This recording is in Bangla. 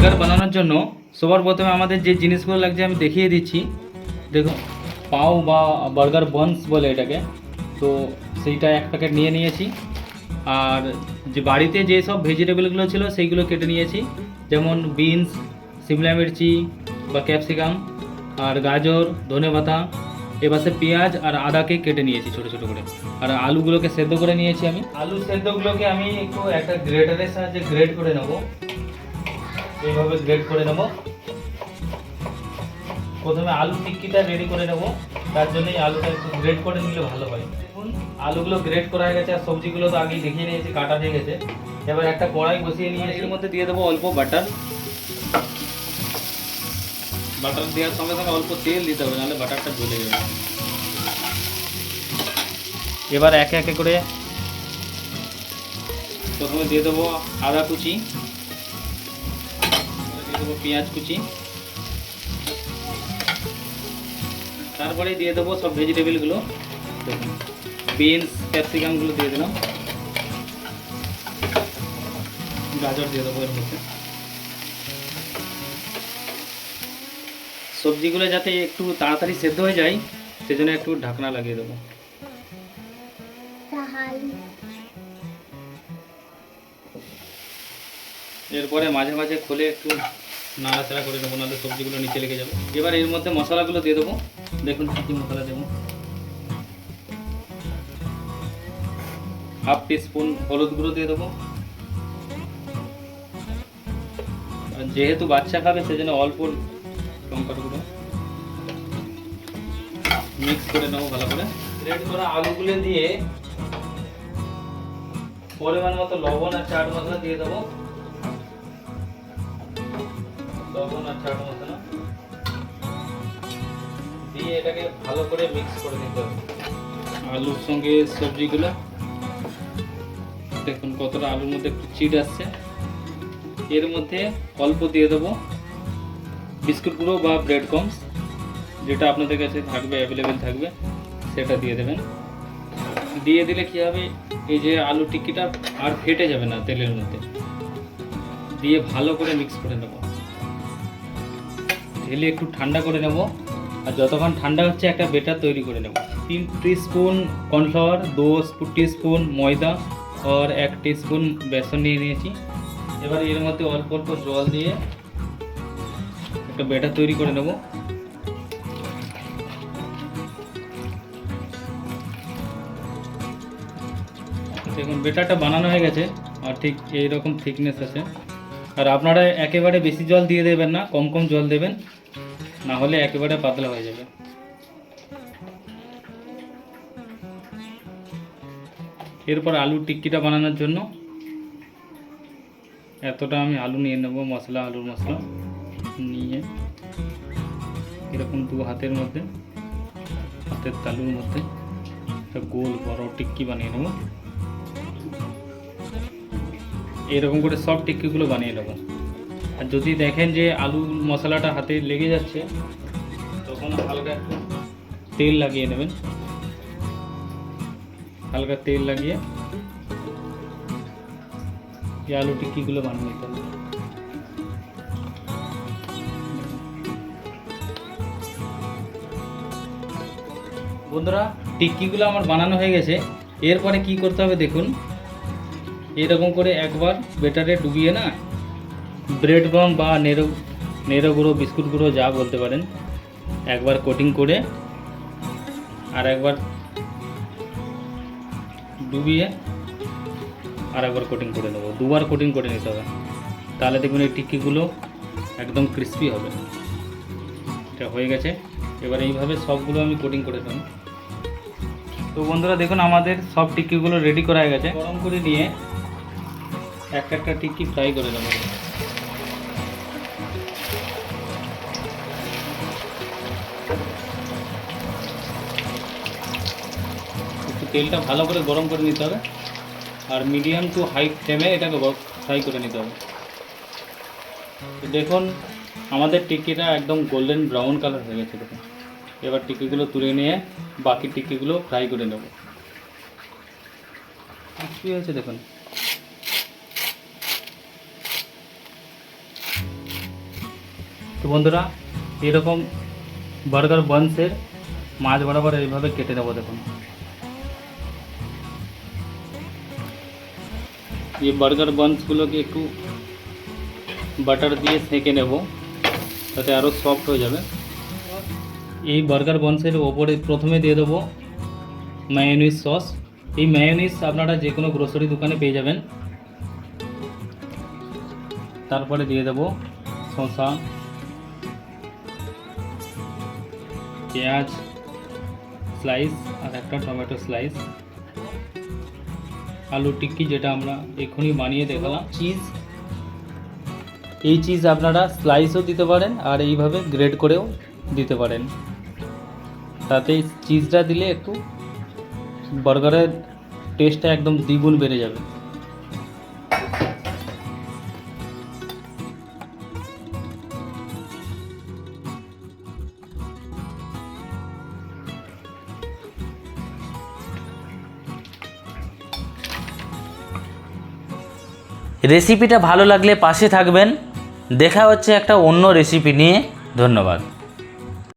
বার্গার বানানোর জন্য সবার প্রথমে আমাদের যে জিনিসগুলো লাগছে আমি দেখিয়ে দিচ্ছি। দেখুন, পাও বা বার্গার বনস বলে এটাকে, তো সেইটা এক প্যাকেট নিয়ে নিয়েছি। আর যে বাড়িতে যেসব ভেজিটেবলগুলো ছিল সেইগুলো কেটে নিয়েছি, যেমন বিনস, সিমলা মির্চি বা ক্যাপসিকাম, আর গাজর, ধনেপাতা, এবারে পেঁয়াজ আর আদাকে কেটে নিয়েছি ছোটো ছোটো করে। আর আলুগুলোকে সেদ্ধ করে নিয়েছি আমি। আলু সেদ্ধগুলোকে আমি একটু একটা গ্রেটারের সাহায্যে গ্রেট করে নেব। এইভাবে গ্রেট করে নেব। প্রথমে আলু টিক্কিটা রেডি করে নেব, তার জন্যই আলুটা একটু গ্রেট করে নিলে ভালো হয়। দেখুন আলুগুলো গ্রেট করা হয়ে গেছে, আর সবজিগুলো তো আগেই দেখিয়ে নিয়েছি কাটা হয়ে গেছে। এবার একটা কড়াই বসিয়ে নিয়ে এর মধ্যে দিয়ে দেবো অল্প বাটার। বাটার দেওয়ার সঙ্গে সঙ্গে অল্প তেল দিতে হবে, নাহলে বাটারটা জ্বলে যাবে। এবার একে একে করে প্রথমে দিয়ে দেবো আদা কুচি, দিয়ে দেবো পেঁয়াজ কুচি, তারপরে দিয়ে দেবো সব ভেজিটেবলগুলো। বিনস, ক্যাপসিকামগুলো দিয়ে দিলাম, গাজর দিয়ে দেবো এর মধ্যে। সবজিগুলো যাতে একটু তাড়াতাড়ি সেদ্ধ হয়ে যায় সেজন্য একটু ঢাকনা লাগিয়ে দেবো। এরপরে মাঝে মাঝে খুলে একটু নাড়াচাড়া করে দেবো, নাহলে সবজিগুলো নিচে লেগে যাবে। এবার এর মধ্যে মশলাগুলো দিয়ে দেবো। দেখুন কী কী মশলা দেবো। হাফ টিস্পুন হলুদ গুঁড়ো দিয়ে দেবো। আর যেহেতু বাচ্চা খাবে সেজন্য অল্প লঙ্কার গুঁড়ো। মিক্স করে নেবো ভালো করে। গ্রেট করা আলুগুলো দিয়ে পরিমাণ মতো লবণ আর চাট মশলা দিয়ে দেবো। লবণ আর চাট মশলা দিয়ে এটাকে ভালো করে মিক্স করে নিতে হবে আলুর সঙ্গে সবজিগুলো। দেখুন কতটা আলুর মধ্যে একটু চিট আসছে। এর মধ্যে অল্প দিয়ে দেবো বিস্কুট গুঁড়ো বা ব্রেড ক্রাম্বস, যেটা আপনাদের কাছে থাকবে, অ্যাভেলেবেল থাকবে, সেটা দিয়ে দেবেন। দিয়ে দিলে কী হবে, এই যে আলু টিক্কিটা আর ফেটে যাবে না তেলের মধ্যে। দিয়ে ভালো করে মিক্স করে নেব। ঢেলে একটু ঠান্ডা করে নেব। আর যতক্ষণ ঠান্ডা হচ্ছে একটা বেটার তৈরি করে নেব। 3 टीस्पून কর্নফ্লাওয়ার, 2 टीस्पून ময়দা আর 1 टीस्पून বেসন নিয়ে নিয়েছি। এবার এর মধ্যে অল্প অল্প জল দিয়ে একটা বেটার তৈরি করে নেব। দেখুন বেটারটা বানানো হয়ে গেছে, আর ঠিক এইরকম থিকনেস আছে। আর আপনারা একেবারে বেশি জল দিয়ে দেবেন না, কম কম জল দেবেন, না হলে একেবারে পাতলা হয়ে যাবে। এরপর আলু টিক্কিটা বানানোর জন্য এতটা আমি আলু নিয়ে নেব, মশলা, আলুর মশলা নিয়ে এরকম 2 হাতের মধ্যে, হাতের তালুর মধ্যে একটা গোল বড় টিক্কি বানিয়ে নেব। এরকম করে সব টিক্কিগুলো বানিয়ে নেব। আর যদি দেখেন যে আলু মশলাটা হাতে লেগে যাচ্ছে, তখন হালকা একটু তেল লাগিয়ে নেবেন। হালকা তেল লাগিয়ে এই আলু টিক্কিগুলো বানিয়ে নিতে হবে। বন্ধুরা, টিক্কিগুলো আমার বানানো হয়ে গেছে। এরপরে কি করতে হবে দেখুন, এরকম করে একবার বেটারে ডুবিয়ে না, ব্রেড ক্রাম্ব বা নেড়ো গুঁড়ো, বিস্কুট গুঁড়ো যা বলতে পারেন, একবার কোটিং করে আর একবার ডুবিয়ে আর একবার কোটিং করে নেবো। 2বার কোটিং করে নিতে হবে, তাহলে দেখুন এই টিক্কিগুলো একদম ক্রিস্পি হবে। এটা হয়ে গেছে। এবার এইভাবে সবগুলো আমি কোটিং করে দেবো। তো বন্ধুরা দেখুন আমাদের সব টিক্কিগুলো রেডি করা হয়ে গেছে। গরম করে নিয়ে একটা একটা টিক্কি ফ্রাই করে নেবো। একটু তেলটা ভালো করে গরম করে নিতে হবে, আর মিডিয়াম টু হাই ফ্লেমে এটাকে ফ্রাই করে নিতে হবে। তো দেখুন আমাদের টিক্কিটা একদম গোল্ডেন ব্রাউন কালার হয়ে গেছে। দেখুন এবার টিক্কিগুলো তুলে নিয়ে বাকি টিক্কিগুলো ফ্রাই করে নেব। ক্রিস্পি হয়েছে দেখুন। বন্ধুরা এরকম বার্গার বানসের মাছ বরাবর এইভাবে কেটে নেবো। দেখুন এই বার্গার বানসগুলোকে একটু বাটার দিয়ে সেঁকে নেব, তাতে আরও সফট হয়ে যাবে। এই বার্গার বানসের ওপরে প্রথমে দিয়ে দেবো মায়োনিজ সস। এই মায়োনিজ আপনারা যে কোনো গ্রোসারি দোকানে পেয়ে যাবেন। তারপরে দিয়ে দেবো শসা, পেঁয়াজ স্লাইস আর একটা টমেটো স্লাইস, আলু টিক্কি যেটা আমরা এক্ষুনি বানিয়ে দেখালাম, চিজ। এই চিজ আপনারা স্লাইসও দিতে পারেন আর এইভাবে গ্রেড করেও দিতে পারেন। তাতে চিজটা দিলে একটু বার্গারের টেস্টটা একদম দ্বিগুণ বেড়ে যাবে। রেসিপিটা ভালো লাগলে পাশে থাকবেন। দেখা হচ্ছে একটা অন্য রেসিপি নিয়ে। ধন্যবাদ।